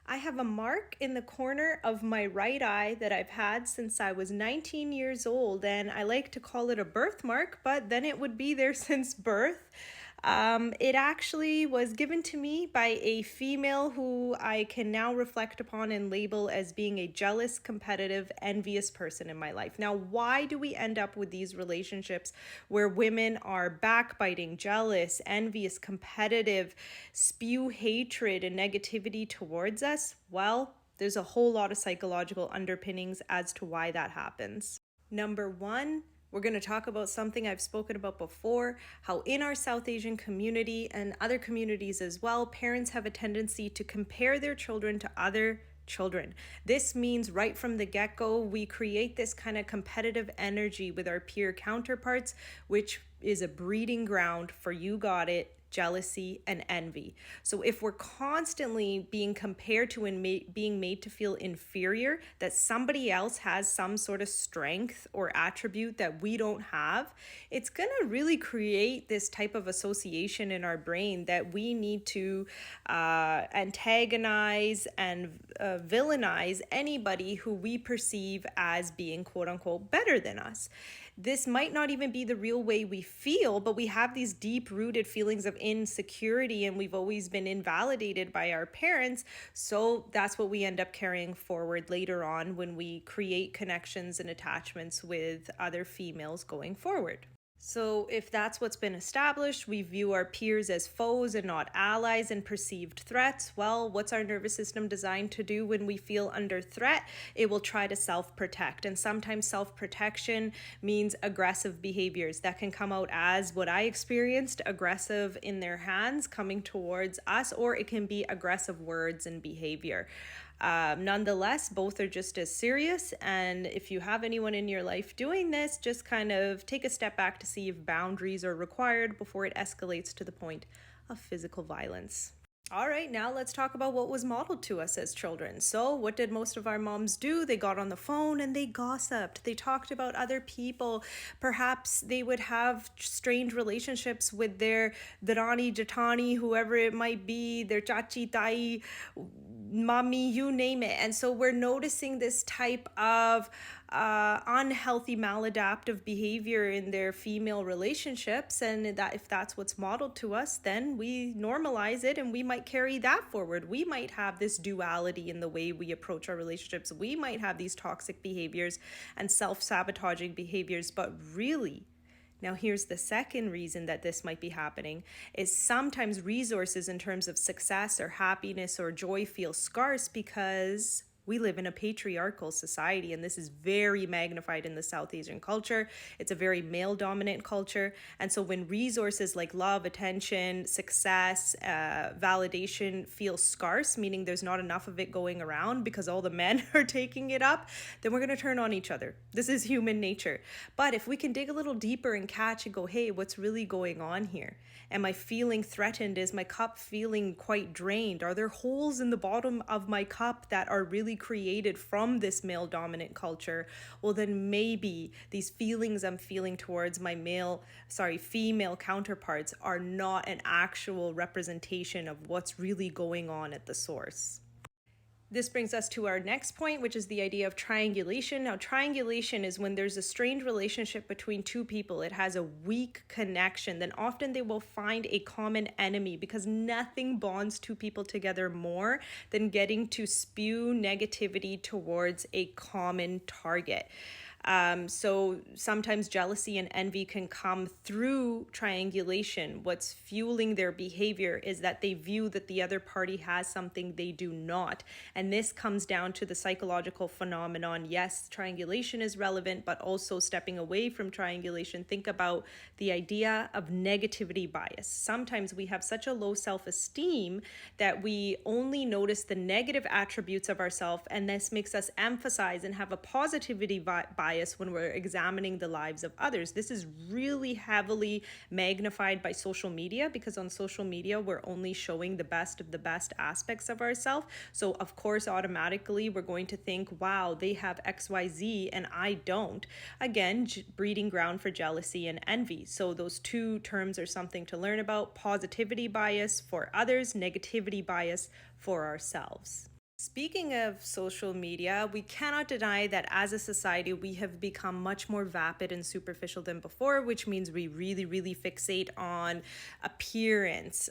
I have a mark in the corner of my right eye that I've had since I was 19 years old, and I like to call it a birthmark, but then it would be there since birth. It actually was given to me by a female who I can now reflect upon and label as being a jealous, competitive, envious person in my life. Now, why do we end up with these relationships where women are backbiting, jealous, envious, competitive, spew hatred and negativity towards us? Well, there's a whole lot of psychological underpinnings as to why that happens. Number one, we're going to talk about something I've spoken about before, how in our South Asian community and other communities as well, parents have a tendency to compare their children to other children. This means right from the get-go, we create this kind of competitive energy with our peer counterparts, which is a breeding ground for, you got it, jealousy, and envy. So if we're constantly being compared to and being made to feel inferior, that somebody else has some sort of strength or attribute that we don't have, it's going to really create this type of association in our brain that we need to antagonize and villainize anybody who we perceive as being quote unquote better than us. This might not even be the real way we feel, but we have these deep rooted feelings of insecurity and we've always been invalidated by our parents. So that's what we end up carrying forward later on when we create connections and attachments with other females going forward. So, if that's what's been established, we view our peers as foes and not allies and perceived threats. Well, what's our nervous system designed to do when we feel under threat? It will try to self protect. And sometimes self protection means aggressive behaviors that can come out as what I experienced, aggressive in their hands coming towards us, or it can be aggressive words and behavior. Nonetheless, both are just as serious. And if you have anyone in your life doing this, just kind of take a step back to see if boundaries are required before it escalates to the point of physical violence. All right, now let's talk about what was modeled to us as children. So, what did most of our moms do? They got on the phone and they gossiped. They talked about other people. Perhaps they would have strange relationships with their Dharani, Jatani, whoever it might be, their Chachi, Tai, Mommy, you name it. And so, we're noticing this type of unhealthy maladaptive behavior in their female relationships, and that if that's what's modeled to us, then we normalize it and we might carry that forward. We might have this duality in the way we approach our relationships. We might have these toxic behaviors and self-sabotaging behaviors, but really, now, here's the second reason that this might be happening is sometimes resources in terms of success or happiness or joy feel scarce because we live in a patriarchal society, and this is very magnified in the South Asian culture. It's a very male dominant culture. And so when resources like love, attention, success, validation feel scarce, meaning there's not enough of it going around because all the men are taking it up, then we're going to turn on each other. This is human nature. But if we can dig a little deeper and catch and go, hey, what's really going on here? Am I feeling threatened? Is my cup feeling quite drained? Are there holes in the bottom of my cup that are really created from this male dominant culture? Well, then maybe these feelings I'm feeling towards my female counterparts are not an actual representation of what's really going on at the source. This brings us to our next point, which is the idea of triangulation. Now, triangulation is when there's a strained relationship between two people. It has a weak connection. Then often they will find a common enemy because nothing bonds two people together more than getting to spew negativity towards a common target. So sometimes jealousy and envy can come through triangulation. What's fueling their behavior is that they view that the other party has something they do not. And this comes down to the psychological phenomenon. Yes, triangulation is relevant, but also stepping away from triangulation, think about the idea of negativity bias. Sometimes we have such a low self-esteem that we only notice the negative attributes of ourselves, and this makes us emphasize and have a positivity bias when we're examining the lives of others. This is really heavily magnified by social media because on social media, we're only showing the best of the best aspects of ourselves. So of course, automatically, we're going to think, wow, they have XYZ and I don't. Again, breeding ground for jealousy and envy. So those two terms are something to learn about: positivity bias for others, negativity bias for ourselves. Speaking of social media, we cannot deny that as a society, we have become much more vapid and superficial than before, which means we really, really fixate on appearance,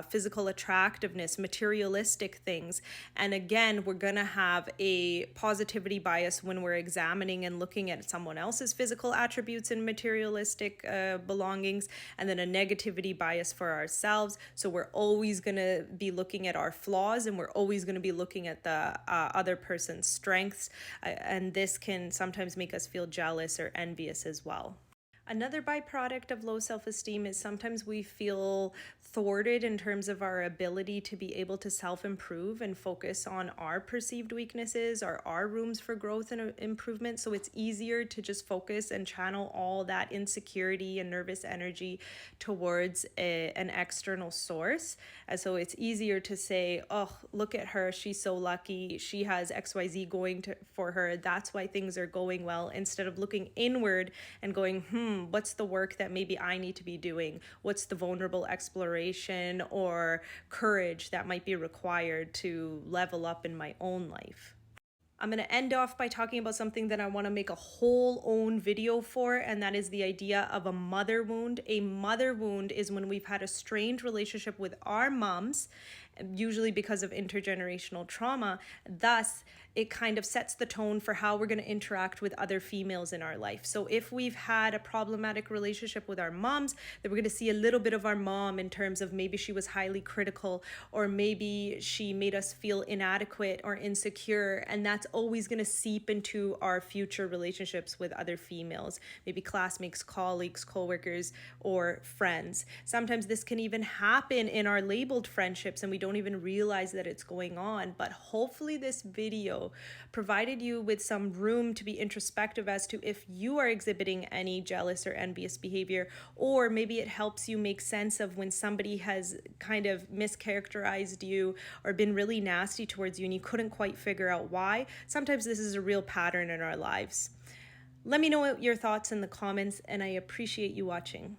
physical attractiveness, materialistic things. And again, we're going to have a positivity bias when we're examining and looking at someone else's physical attributes and materialistic belongings, and then a negativity bias for ourselves. So we're always going to be looking at our flaws, and we're always going to be looking at the other person's strengths, and this can sometimes make us feel jealous or envious as well. Another byproduct of low self esteem is sometimes we feel thwarted in terms of our ability to be able to self improve and focus on our perceived weaknesses or our rooms for growth and improvement. So it's easier to just focus and channel all that insecurity and nervous energy towards an external source. And so it's easier to say, oh, look at her. She's so lucky. She has XYZ going for her. That's why things are going well, instead of looking inward and going, what's the work that maybe I need to be doing? What's the vulnerable exploration or courage that might be required to level up in my own life? I'm going to end off by talking about something that I want to make a whole own video for, and that is the idea of a mother wound. A mother wound is when we've had a strained relationship with our moms, usually because of intergenerational trauma. Thus, it kind of sets the tone for how we're going to interact with other females in our life. So if we've had a problematic relationship with our moms, then we're going to see a little bit of our mom in terms of maybe she was highly critical, or maybe she made us feel inadequate or insecure. And that's always going to seep into our future relationships with other females, maybe classmates, colleagues, coworkers, or friends. Sometimes this can even happen in our labeled friendships and we don't even realize that it's going on. But hopefully this video provided you with some room to be introspective as to if you are exhibiting any jealous or envious behavior, or maybe it helps you make sense of when somebody has kind of mischaracterized you or been really nasty towards you and you couldn't quite figure out why. Sometimes this is a real pattern in our lives. Let me know your thoughts in the comments, and I appreciate you watching.